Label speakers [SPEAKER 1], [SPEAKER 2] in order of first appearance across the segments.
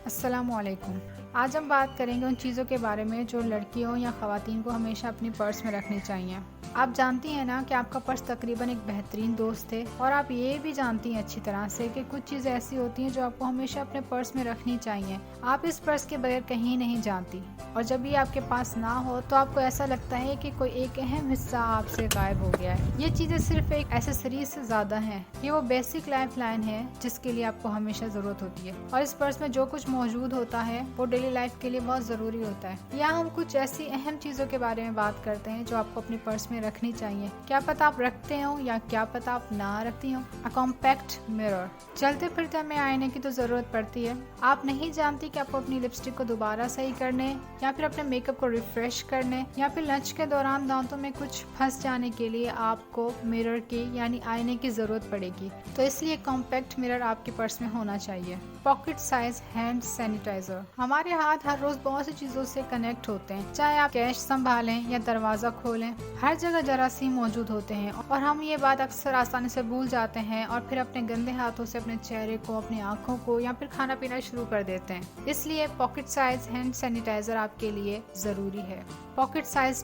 [SPEAKER 1] अस्सलामुअलैकुम। आज हम बात करेंगे उन चीज़ों के बारे में जो लड़कियों या ख़वातीन को हमेशा अपनी पर्स में रखनी चाहिए। आप जानती हैं ना कि आपका पर्स तकरीबन एक बेहतरीन दोस्त है, और आप ये भी जानती हैं अच्छी तरह से कि कुछ चीज़ें ऐसी होती हैं जो आपको हमेशा अपने पर्स में रखनी चाहिए। आप इस पर्स के बगैर कहीं नहीं जानती, और जब ये आपके पास ना हो तो आपको ऐसा लगता है कि कोई एक अहम हिस्सा आपसे गायब हो गया है। ये चीज़ें सिर्फ एक एक्सेसरीज से ज़्यादा हैं। ये वो बेसिक लाइफ लाइन है जिसके लिए आपको हमेशा ज़रूरत होती है, और इस पर्स में जो कुछ मौजूद होता है वो डेली लाइफ के लिए बहुत ज़रूरी होता है। यहाँ हम कुछ ऐसी अहम चीज़ों के बारे में बात करते हैं जो आपको अपनी पर्स में रखनी चाहिए। क्या पता आप रखते हो या क्या पता आप ना रखती हो। अ कॉम्पैक्ट मिरर। चलते फिरते हमें आईने की तो ज़रूरत पड़ती है। आप नहीं जानती कि आपको अपनी लिपस्टिक को दोबारा सही करने, या फिर अपने मेकअप को रिफ्रेश करने, या फिर लंच के दौरान दांतों में कुछ फंस जाने के लिए आपको मिरर की यानी आईने की ज़रूरत पड़ेगी। तो इसलिए कॉम्पैक्ट मिरर आपके पर्स में होना चाहिए। Pocket size hand sanitizer. हमारे हाथ हर रोज बहुत सी चीजों से कनेक्ट होते हैं, चाहे आप कैश संभालें या दरवाजा खोलें, हर जगह जरासीम मौजूद होते हैं, और हम ये बात अक्सर आसानी से भूल जाते हैं और फिर अपने गंदे हाथों से अपने चेहरे को, अपनी आंखों को या फिर खाना पीना शुरू कर देते हैं। इसलिए पॉकेट साइज हैंड सैनिटाइजर आपके लिए जरूरी है। पॉकेट साइज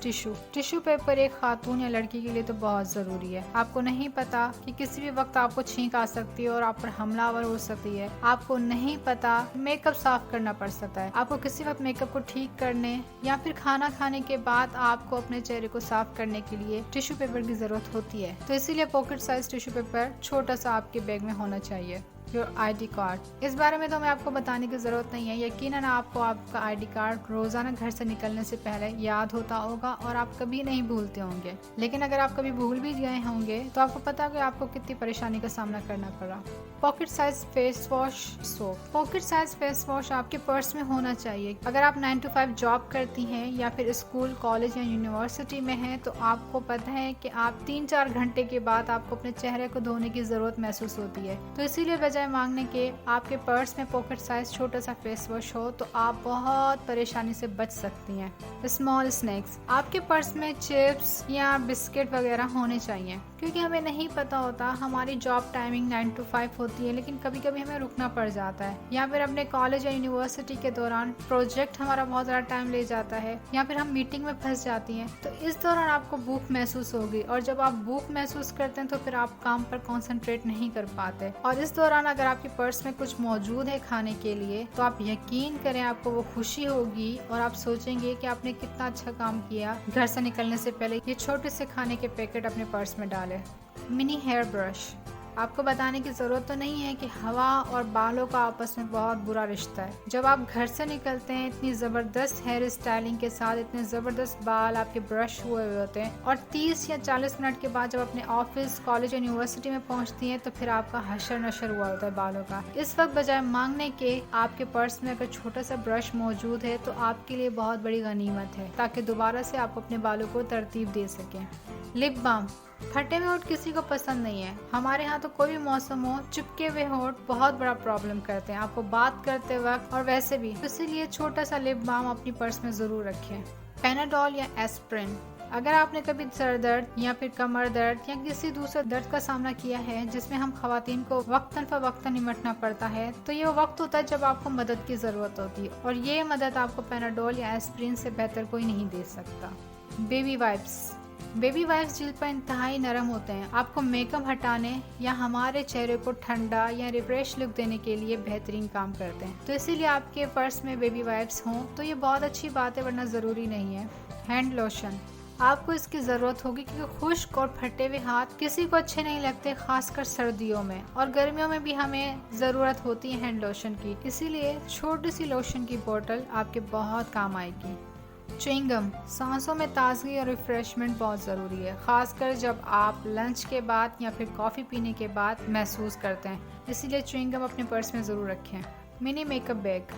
[SPEAKER 1] टिश्यू पेपर एक खातून या लड़की के लिए तो बहुत जरूरी है। आपको नहीं पता कि किसी भी वक्त आपको छींक आ सकती है और आप पर हमलावर हो सकती है। आपको नहीं पता मेकअप साफ करना पड़ सकता है। आपको किसी वक्त मेकअप को ठीक करने या फिर खाना खाने के बाद आपको अपने चेहरे को साफ करने के लिए टिश्यू पेपर की जरूरत होती है। तो इसीलिए पॉकेट साइज टिश्यू पेपर छोटा सा आपके बैग में होना चाहिए। Your ID card. इस बारे में तो मैं आपको बताने की ज़रूरत नहीं है। यकीनन आपको आपका ID कार्ड रोज़ाना घर से निकलने से पहले याद होता होगा और आप कभी नहीं भूलते होंगे। लेकिन अगर आप कभी भूल भी गए होंगे तो आपको पता होगा आपको कितनी परेशानी का सामना करना पड़ा। Pocket size face wash soap. Pocket size face wash आपके पर्स में होना चाहिए। अगर आप 9 to 5 जॉब करती हैं या फिर स्कूल, कॉलेज या यूनिवर्सिटी में हैं तो आपको पता है कि आप 3-4 घंटे के बाद आपको अपने चेहरे को धोने की ज़रूरत महसूस होती है। तो इसीलिए बजाय मांगने के आपके पर्स में पॉकेट साइज छोटा सा फेस वॉश हो तो आप बहुत परेशानी से बच सकती हैं। Small snacks. आपके पर्स में चिप्स या बिस्किट वगैरह होने चाहिए, क्योंकि हमें नहीं पता होता, हमारी जॉब टाइमिंग 9 to 5 होती है, लेकिन कभी कभी हमें रुकना पड़ जाता है, या फिर अपने कॉलेज या यूनिवर्सिटी के दौरान प्रोजेक्ट हमारा बहुत ज़्यादा टाइम ले जाता है, या फिर हम मीटिंग में फंस जाती हैं। तो इस दौरान आपको भूख महसूस होगी, और जब आप भूख महसूस करते हैं तो फिर आप काम पर कॉन्सेंट्रेट नहीं कर पाते। और इस दौरान अगर आपके पर्स में कुछ मौजूद है खाने के लिए तो आप यकीन करें आपको वो खुशी होगी, और आप सोचेंगे कि आपने कितना अच्छा काम किया घर से निकलने से पहले ये छोटे से खाने के पैकेट अपने पर्स में डालें। Mini hair brush. आपको बताने की ज़रूरत तो नहीं है कि हवा और बालों का आपस में बहुत बुरा रिश्ता है। जब आप घर से निकलते हैं इतनी ज़बरदस्त हेयर स्टाइलिंग के साथ, इतने ज़बरदस्त बाल आपके ब्रश हुए होते हैं, और 30 या 40 मिनट के बाद जब अपने ऑफिस, कॉलेज या यूनिवर्सिटी में पहुंचती हैं तो फिर आपका हशर नशर हुआ होता है बालों का। इस वक्त बजाय मांगने के आपके पर्स में अगर छोटा सा ब्रश मौजूद है तो आपके लिए बहुत बड़ी गनीमत है, ताकि दोबारा से आप अपने बालों को तरतीब दे सकें। Lip balm. फटे हुए होठ किसी को पसंद नहीं है। हमारे यहाँ तो कोई भी मौसम हो, चिपके हुए होठ बहुत बड़ा प्रॉब्लम करते हैं आपको बात करते वक्त और वैसे भी। इसीलिए छोटा सा लिप बाम अपनी पर्स में जरूर रखें। पैनाडोल या एस्प्रिन। अगर आपने कभी सर दर्द या फिर कमर दर्द या किसी दूसरे दर्द का सामना किया है जिसमें हम खवातीन को वक्तन फवक्तन निमटना पड़ता है, तो ये वक्त होता है जब आपको मदद की जरूरत होती है, और ये मदद आपको पैनाडोल या एस्प्रिन से बेहतर कोई नहीं दे सकता। Baby wipes. बेबी वाइप्स जिल्द पर इंतहाई नरम होते हैं। आपको मेकअप हटाने या हमारे चेहरे को ठंडा या रिफ्रेश लुक देने के लिए बेहतरीन काम करते हैं। तो इसीलिए आपके पर्स में बेबी वाइप्स हों तो ये बहुत अच्छी बात है, वरना ज़रूरी नहीं है। Hand lotion. आपको इसकी ज़रूरत होगी क्योंकि खुश्क और फटे हुए हाथ किसी को अच्छे नहीं लगते, खासकर सर्दियों में, और गर्मियों में भी हमें ज़रूरत होती है हैंड लोशन की। इसीलिए छोटी सी लोशन की बोतल आपके बहुत काम आएगी। च्युइंगम। सांसों में ताजगी और रिफ्रेशमेंट बहुत ज़रूरी है, खासकर जब आप लंच के बाद या फिर कॉफ़ी पीने के बाद महसूस करते हैं। इसीलिए च्युइंगम अपने पर्स में ज़रूर रखें। Mini makeup bag.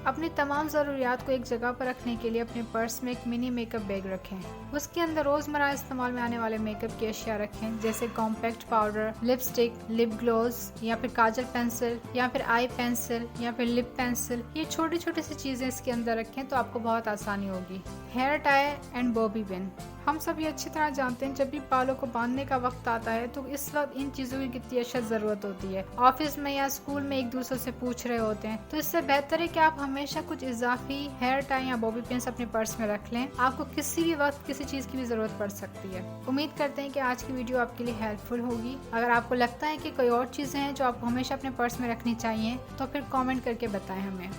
[SPEAKER 1] अपनी तमाम ज़रूरियात को एक जगह पर रखने के लिए अपने पर्स में एक मिनी मेकअप बैग रखें। उसके अंदर रोज़मर्रा इस्तेमाल में आने वाले मेकअप की अशिया रखें, जैसे compact powder, lipstick, lip gloss, या फिर काजल पेंसिल, या फिर आई पेंसिल, या फिर लिप पेंसिल। ये छोटी छोटी सी चीज़ें इसके अंदर रखें तो आपको बहुत आसानी होगी। Hair tie and bobby pin. हम सभी अच्छी तरह जानते हैं जब भी बालों को बांधने का वक्त आता है तो इस वक्त इन चीजों की कितनी अशद जरूरत होती है। ऑफिस में या स्कूल में एक दूसरे से पूछ रहे होते हैं, तो इससे बेहतर है कि आप हमेशा कुछ इजाफी हेयर टाई या बॉबी पिन्स अपने पर्स में रख लें। आपको किसी भी वक्त किसी चीज की भी जरूरत पड़ सकती है। उम्मीद करते हैं कि आज की वीडियो आपके लिए हेल्पफुल होगी। अगर आपको लगता है कि कोई और चीजें हैं जो आपको हमेशा अपने पर्स में रखनी चाहिए तो फिर कमेंट करके बताएं हमें।